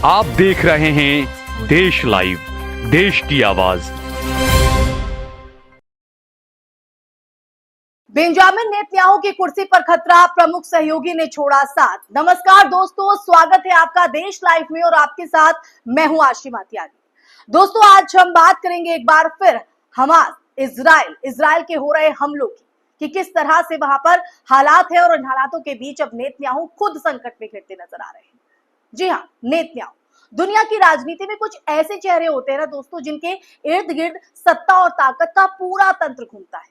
आप देख रहे हैं देश लाइव, देश की आवाज। बेंजामिन नेतन्याहू की कुर्सी पर खतरा, प्रमुख सहयोगी ने छोड़ा साथ। नमस्कार दोस्तों, स्वागत है आपका देश लाइव में और आपके साथ मैं हूं आशिमा त्यागी। दोस्तों, आज हम बात करेंगे एक बार फिर हमास, इजराइल के हो रहे हमलों की, कि किस तरह से वहां पर हालात है और इन हालातों के बीच अब नेतन्याहू खुद संकट में घिरते नजर आ रहे हैं। जी हाँ, नेतन्याहू। दुनिया की राजनीति में कुछ ऐसे चेहरे होते हैं ना दोस्तों, जिनके इर्द गिर्द सत्ता और ताकत का पूरा तंत्र घूमता है।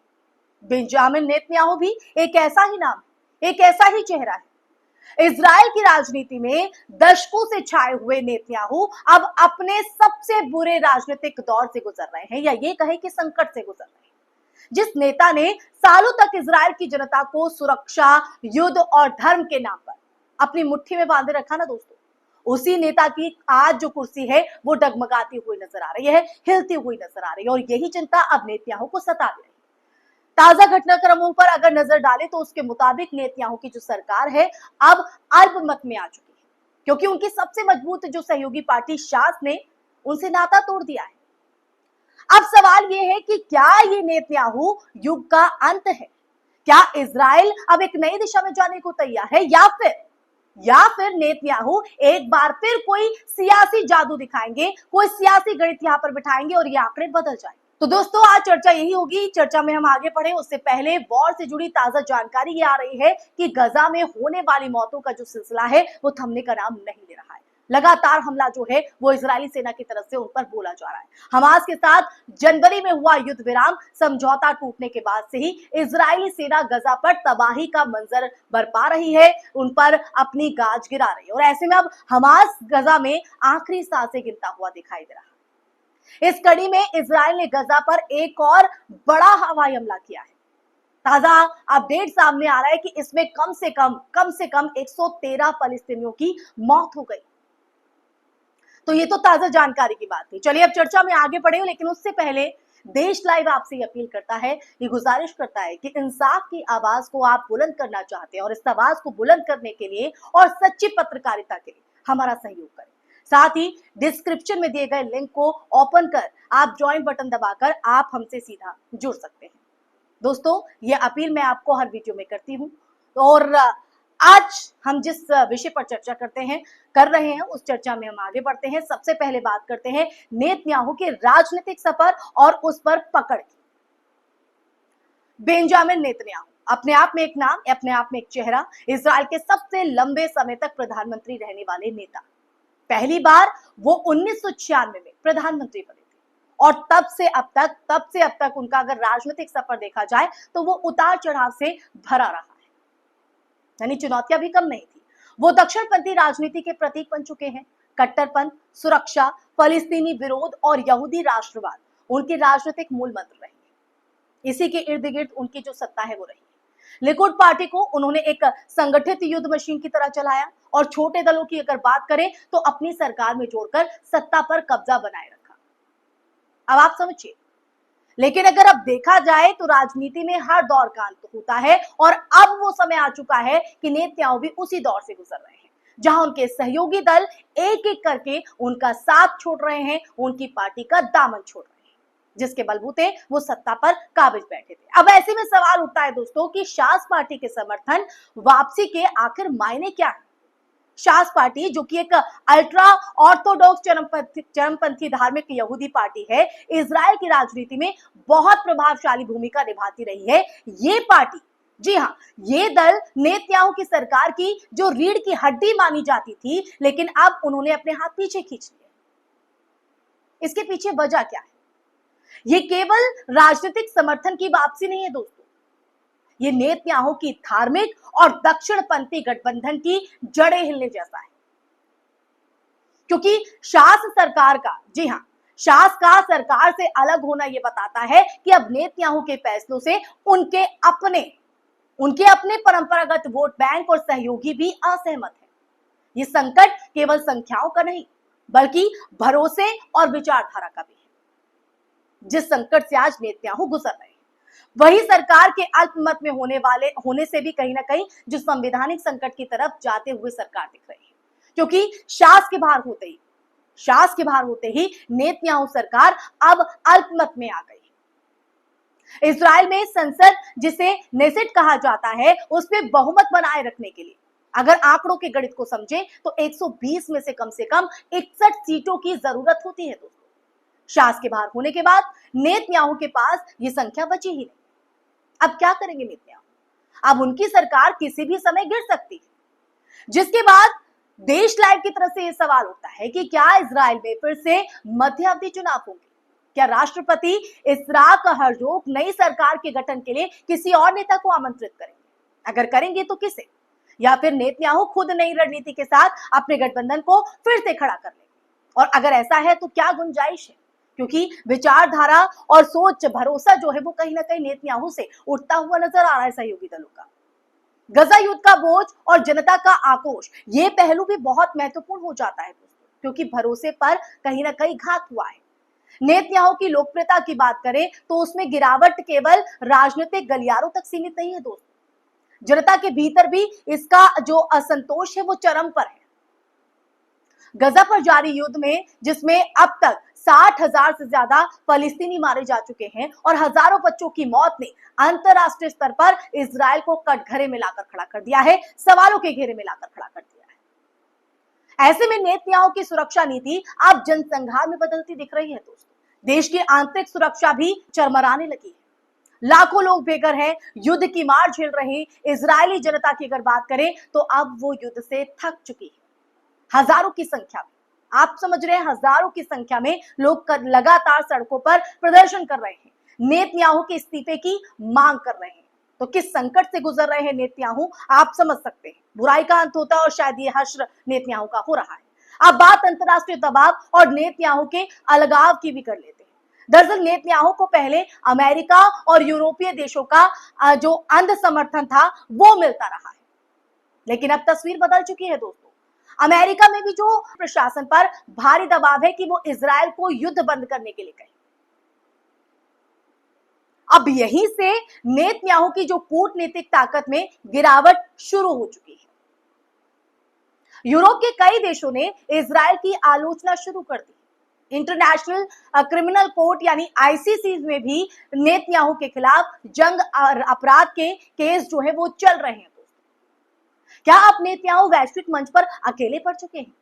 बेंजामिन नेतन्याहू भी एक ऐसा ही नाम, एक ऐसा ही चेहरा है। इजराइल की राजनीति में दशकों से छाए हुए नेतन्याहू अब अपने सबसे बुरे राजनीतिक दौर से गुजर रहे हैं, या ये कहे कि संकट से गुजर रहे हैं। जिस नेता ने सालों तक इजराइल की जनता को सुरक्षा, युद्ध और धर्म के नाम पर अपनी मुट्ठी में बांधे रखा ना दोस्तों, उसी नेता की आज जो कुर्सी है वो डगमगाती हुई नजर आ रही है, हिलती हुई नजर आ रही है, और यही चिंता अब नेतन्याहू को सता रही है। ताजा घटनाक्रमों पर अगर नजर डालें तो उसके मुताबिक नेतन्याहू की जो सरकार है अब अल्पमत में आ चुकी है, क्योंकि उनकी सबसे मजबूत जो सहयोगी पार्टी शास ने उनसे नाता तोड़ दिया है। अब सवाल यह है कि क्या ये नेतन्याहू युग का अंत है? क्या इजराइल अब एक नई दिशा में जाने को तैयार है, या फिर नेतन्याहू एक बार फिर कोई सियासी जादू दिखाएंगे, कोई सियासी गणित यहां पर बिठाएंगे और ये आंकड़े बदल जाएंगे? तो दोस्तों, आज चर्चा यही होगी। चर्चा में हम आगे बढ़े उससे पहले वॉर से जुड़ी ताजा जानकारी ये आ रही है कि गजा में होने वाली मौतों का जो सिलसिला है वो थमने का नाम नहीं ले रहा है। लगातार हमला जो है वो इजरायली सेना की तरफ से उन पर बोला जा रहा है। हमास के साथ जनवरी में हुआ युद्ध विराम समझौता टूटने के बाद से ही इजरायली सेना गजा पर तबाही का मंजर बरपा रही है, उन पर अपनी गाज गिरा रही है, और ऐसे में अब हमास गजा में आखिरी सांसें गिनता हुआ दिखाई दे रहा है। इस कड़ी में इजराइल ने गजा पर एक और बड़ा हवाई हमला किया है। ताजा अपडेट सामने आ रहा है कि इसमें कम से कम 113 फलस्तीनियों की मौत हो गई। तो ये तो ताजा जानकारी की बात थी। चलिए अब चर्चा में आगे बढ़े, लेकिन उससे पहले देश लाइव आपसे अपील करता है, ये गुजारिश करता है कि इंसाफ की आवाज को आप बुलंद करना चाहते हैं और इस आवाज को बुलंद करने के लिए और सच्ची पत्रकारिता के लिए हमारा सहयोग करें। साथ ही डिस्क्रिप्शन में दिए गए लिंक को ओपन कर आप ज्वाइन बटन दबाकर आप हमसे सीधा जुड़ सकते हैं। दोस्तों, ये अपील मैं आपको हर वीडियो में करती हूँ, और आज हम जिस विषय पर चर्चा कर रहे हैं उस चर्चा में हम आगे बढ़ते हैं। सबसे पहले बात करते हैं नेतन्याहू के राजनीतिक सफर और उस पर पकड़ की। बेंजामिन नेतन्याहू अपने आप में एक नाम, अपने आप में एक चेहरा, इजराइल के सबसे लंबे समय तक प्रधानमंत्री रहने वाले नेता। पहली बार वो 1996 में प्रधानमंत्री बने थे, और तब से अब तक उनका अगर राजनीतिक सफर देखा जाए तो वो उतार चढ़ाव से भरा रहा है, यानी चुनौतियां भी कम नहीं थी। वो दक्षिणपंथी राजनीति के प्रतीक बन चुके हैं। कट्टरपंथ, सुरक्षा, फलस्तीनी विरोध और यहूदी राष्ट्रवाद उनके राजनीतिक मूल मंत्र रहे। इसी के इर्द गिर्द उनकी जो सत्ता है वो रही। लिकुड पार्टी को उन्होंने एक संगठित युद्ध मशीन की तरह चलाया, और छोटे दलों की अगर बात करें तो अपनी सरकार में जोड़कर सत्ता पर कब्जा बनाए रखा। अब आप समझिए, लेकिन अगर अब देखा जाए तो राजनीति में हर दौर का अंत होता है, और अब वो समय आ चुका है कि नेतन्याहू भी उसी दौर से गुजर रहे हैं, जहां उनके सहयोगी दल एक एक करके उनका साथ छोड़ रहे हैं, उनकी पार्टी का दामन छोड़ रहे हैं, जिसके बलबूते वो सत्ता पर काबिज बैठे थे। अब ऐसे में सवाल उठता है दोस्तों कि शास पार्टी के समर्थन वापसी के आखिर मायने क्या है? शास पार्टी, जो कि एक अल्ट्रा ऑर्थोडॉक्स चरमपंथी धार्मिक यहूदी पार्टी है, इजराइल की राजनीति में बहुत प्रभावशाली भूमिका निभाती रही है। ये पार्टी, जी हाँ, ये दल नेतन्याहू की सरकार की जो रीढ़ की हड्डी मानी जाती थी, लेकिन अब उन्होंने अपने हाथ पीछे खींच लिए। इसके पीछे वजह क्या है? ये केवल राजनीतिक समर्थन की वापसी नहीं है दोस्तों, ये नेतन्याहू की धार्मिक और दक्षिणपंथी गठबंधन की जड़ें हिलने जैसा है। क्योंकि शास सरकार का, जी हां, शास का सरकार से अलग होना यह बताता है कि अब नेतन्याहू के फैसलों से उनके अपने परंपरागत वोट बैंक और सहयोगी भी असहमत हैं। ये संकट केवल संख्याओं का नहीं, बल्कि भरोसे और विचारधारा का भी है। जिस संकट से आज नेतन्याहू गुजर रहे हैं, वही सरकार के अल्पमत में होने से भी कहीं ना कहीं जो संवैधानिक संकट की तरफ जाते हुए सरकार दिख रही है। क्योंकि शास के बाहर होते ही शास के बाहर होते ही नेतन्याहू सरकार अब अल्पमत में आ गई। इजराइल में संसद, जिसे नेसेट कहा जाता है, उसमें बहुमत बनाए रखने के लिए अगर आंकड़ों के गणित को समझे तो 120 में से कम 61 सीटों की जरूरत होती है। दोस्तों, शास के बाहर होने के बाद नेतन्याहू के पास ये संख्या बची ही नहीं। अब क्या करेंगे नेतन्याहू? अब उनकी सरकार किसी भी समय गिर सकती है, जिसके बाद देश लाइव की तरफ से यह सवाल उठता है कि क्या इजराइल में फिर से मध्यावधि चुनाव होंगे? क्या राष्ट्रपति इसराक हर्जोग नई सरकार के गठन के लिए किसी और नेता को आमंत्रित करेंगे? अगर करेंगे तो किसे? या फिर नेतन्याहू खुद नई रणनीति के साथ अपने गठबंधन को फिर से खड़ा कर लेंगे? और अगर ऐसा है तो क्या गुंजाइश है? क्योंकि विचारधारा और सोच, भरोसा जो है वो कहीं ना कहीं नेतन्याहू से उठता हुआ नजर आ रहा है सहयोगी दलों का। गजा युद्ध का बोझ और जनता का आक्रोश, ये पहलू भी बहुत महत्वपूर्ण हो जाता है दोस्तों, क्योंकि भरोसे पर कहीं ना कहीं घात हुआ है। नेतन्याहू की लोकप्रियता की बात करें तो उसमें गिरावट केवल राजनीतिक गलियारों तक सीमित नहीं है दोस्तों, जनता के भीतर भी इसका जो असंतोष है वो चरम पर है। गजा पर जारी युद्ध में, जिसमें अब तक 60,000 से ज्यादा फलस्तीनी मारे जा चुके हैं और हजारों बच्चों की मौत ने अंतरराष्ट्रीय स्तर पर इजराइल को कटघरे में लाकर खड़ा कर दिया है, सवालों के घेरे में लाकर खड़ा कर दिया है। ऐसे में नेतन्याहू की सुरक्षा नीति अब जनसंहार में बदलती दिख रही है दोस्तों। देश की आंतरिक सुरक्षा भी चरमराने लगी है। लाखों लोग बेघर हैं, युद्ध की मार झेल रहे इजरायली जनता की अगर बात करें तो अब वो युद्ध से थक चुकी है। हजारों की संख्या में, आप समझ रहे हैं, हजारों की संख्या में लोग लगातार सड़कों पर प्रदर्शन कर रहे हैं, नेतन्याहू के इस्तीफे की मांग कर रहे हैं। तो किस संकट से गुजर रहे हैं नेतन्याहू, आप समझ सकते हैं। बुराई का अंत होता है और शायद ये हश्र नेतन्याहू का हो रहा है। अब बात अंतरराष्ट्रीय दबाव और नेतन्याहू के अलगाव की भी कर लेते हैं। दरअसल नेतन्याहू को पहले अमेरिका और यूरोपीय देशों का जो अंध समर्थन था वो मिलता रहा है, लेकिन अब तस्वीर बदल चुकी है दोस्तों। अमेरिका में भी जो प्रशासन पर भारी दबाव है कि वो इजराइल को युद्ध बंद करने के लिए कहे। अब यहीं से नेतन्याहू की जो कूटनीतिक ताकत में गिरावट शुरू हो चुकी है। यूरोप के कई देशों ने इजराइल की आलोचना शुरू कर दी। इंटरनेशनल क्रिमिनल कोर्ट यानी आईसीसी में भी नेतन्याहू के खिलाफ जंग अपराध के केस जो है वो चल रहे हैं। क्या अब नेतन्याहू वैश्विक मंच पर अकेले पड़ चुके हैं?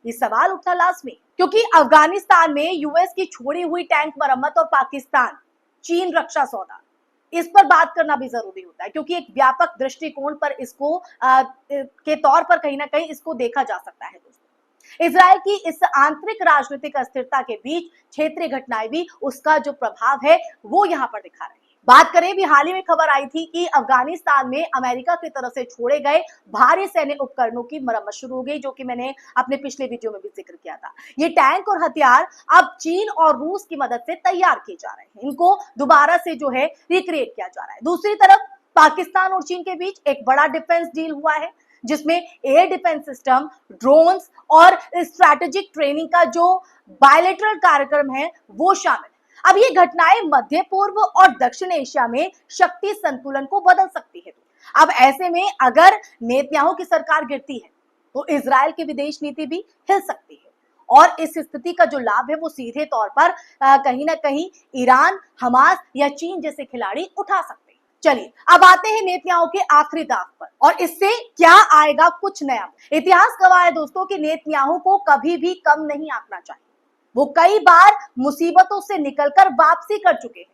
ये सवाल उठा लाजमी, क्योंकि अफगानिस्तान में यूएस की छोड़ी हुई टैंक मरम्मत और पाकिस्तान चीन रक्षा सौदा, इस पर बात करना भी जरूरी होता है, क्योंकि एक व्यापक दृष्टिकोण पर इसको के तौर पर कहीं ना कहीं इसको देखा जा सकता है दोस्तों। इजराइल की इस आंतरिक राजनीतिक अस्थिरता के बीच क्षेत्रीय घटनाएं भी उसका जो प्रभाव है वो यहाँ पर दिखा रही है। बात करें, भी हाल ही में खबर आई थी कि अफगानिस्तान में अमेरिका की तरफ से छोड़े गए भारी सैन्य उपकरणों की मरम्मत शुरू हो गई, जो कि मैंने अपने पिछले वीडियो में भी जिक्र किया था। ये टैंक और हथियार अब चीन और रूस की मदद से तैयार किए जा रहे हैं, इनको दोबारा से जो है रिक्रिएट किया जा रहा है। दूसरी तरफ पाकिस्तान और चीन के बीच एक बड़ा डिफेंस डील हुआ है, जिसमें एयर डिफेंस सिस्टम, ड्रोन्स और स्ट्रैटेजिक ट्रेनिंग का जो बायलैटरल कार्यक्रम है वो शामिल है। अब ये घटनाएं मध्य पूर्व और दक्षिण एशिया में शक्ति संतुलन को बदल सकती है। अब ऐसे में अगर नेतन्याहू की सरकार गिरती है तो इजराइल की विदेश नीति भी हिल सकती है, और इस स्थिति का जो लाभ है वो सीधे तौर पर कहीं ना कहीं ईरान, हमास या चीन जैसे खिलाड़ी उठा सकते हैं। चलिए अब आते हैं नेतन्याहू के आखिरी दाव पर, और इससे क्या आएगा कुछ नया। इतिहास गवाह है दोस्तों कि नेतन्याहू को कभी भी कम नहीं आंकना चाहिए। वो कई बार मुसीबतों से निकलकर वापसी कर चुके हैं,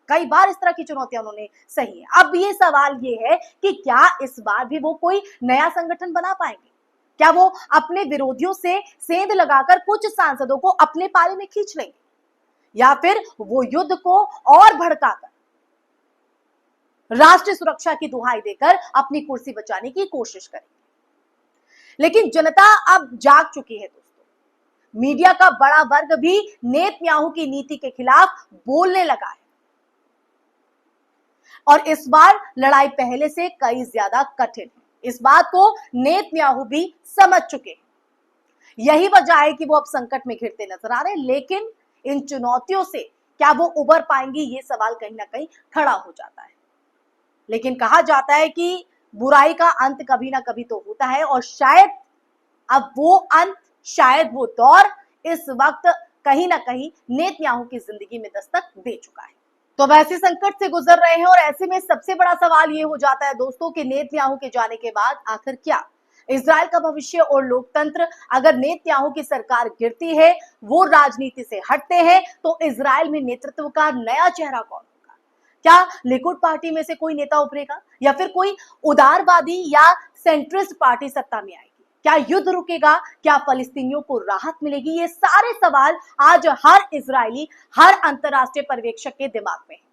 कई बार इस तरह की चुनौतियां उन्होंने सही है। अब ये सवाल ये है कि क्या इस बार भी वो कोई नया संगठन बना पाएंगे? क्या वो अपने विरोधियों से सेंध लगाकर कुछ सांसदों को अपने पाले में खींच लेंगे, या फिर वो युद्ध को और भड़काकर राष्ट्रीय सुरक्षा की दुहाई देकर अपनी कुर्सी बचाने की कोशिश करेंगे? लेकिन जनता अब जाग चुकी है दोस्तों। मीडिया का बड़ा वर्ग भी नेतन्याहू की नीति के खिलाफ बोलने लगा है, और इस बार लड़ाई पहले से कई ज्यादा कठिन है। इस बात को नेतन्याहू भी समझ चुके हैं। यही वजह है कि वो अब संकट में घिरते नजर आ रहे हैं, लेकिन इन चुनौतियों से क्या वो उबर पाएंगे, ये सवाल कहीं ना कहीं खड़ा हो जाता है। लेकिन कहा जाता है कि बुराई का अंत कभी ना कभी तो होता है, और शायद अब वो अंत, शायद वो दौर इस वक्त कहीं ना कहीं नेतन्याहू की जिंदगी में दस्तक दे चुका है। तो अब ऐसे संकट से गुजर रहे हैं और ऐसे में सबसे बड़ा सवाल ये हो जाता है दोस्तों कि नेतन्याहू के जाने के बाद आखिर क्या इजराइल का भविष्य और लोकतंत्र। अगर नेतन्याहू की सरकार गिरती है, वो राजनीति से हटते हैं, तो इजराइल में नेतृत्व का नया चेहरा कौन होगा? क्या लिकुड पार्टी में से कोई नेता उभरेगा या फिर कोई उदारवादी या सेंट्रिस्ट पार्टी सत्ता में आएगी? क्या युद्ध रुकेगा? क्या फलस्तीनियों को राहत मिलेगी? ये सारे सवाल आज हर इजरायली, हर अंतरराष्ट्रीय पर्यवेक्षक के दिमाग में है।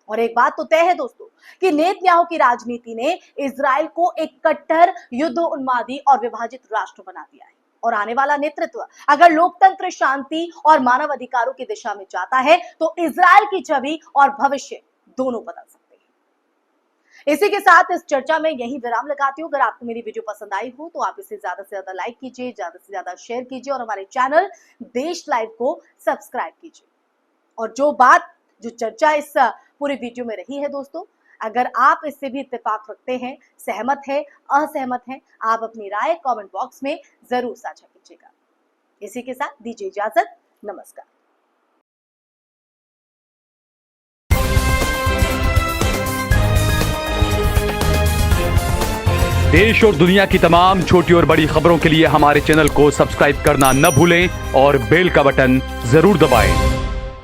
और एक बात तो तय है दोस्तों कि नेतन्याहू की राजनीति ने इजराइल को एक कट्टर युद्ध उन्मादी और विभाजित राष्ट्र बना दिया है। और आने वाला नेतृत्व अगर लोकतंत्र, शांति और मानव अधिकारों की दिशा में जाता है तो इजराइल की छवि और भविष्य दोनों बदल सकते हैं। इसी के साथ इस चर्चा में यही विराम लगाती हूँ। अगर आपको मेरी वीडियो पसंद आई हो तो आप इसे ज्यादा से ज्यादा लाइक कीजिए, ज्यादा से ज्यादा शेयर कीजिए और हमारे चैनल देश लाइव को सब्सक्राइब कीजिए। और जो चर्चा इस पूरी वीडियो में रही है दोस्तों, अगर आप इससे भी इत्तेफाक रखते हैं, सहमत है, असहमत हैं, आप अपनी राय कमेंट बॉक्स में जरूर साझा कीजिएगा। इसी के साथ दीजिए इजाजत। नमस्कार। देश और दुनिया की तमाम छोटी और बड़ी खबरों के लिए हमारे चैनल को सब्सक्राइब करना न भूलें और बेल का बटन जरूर दबाएं।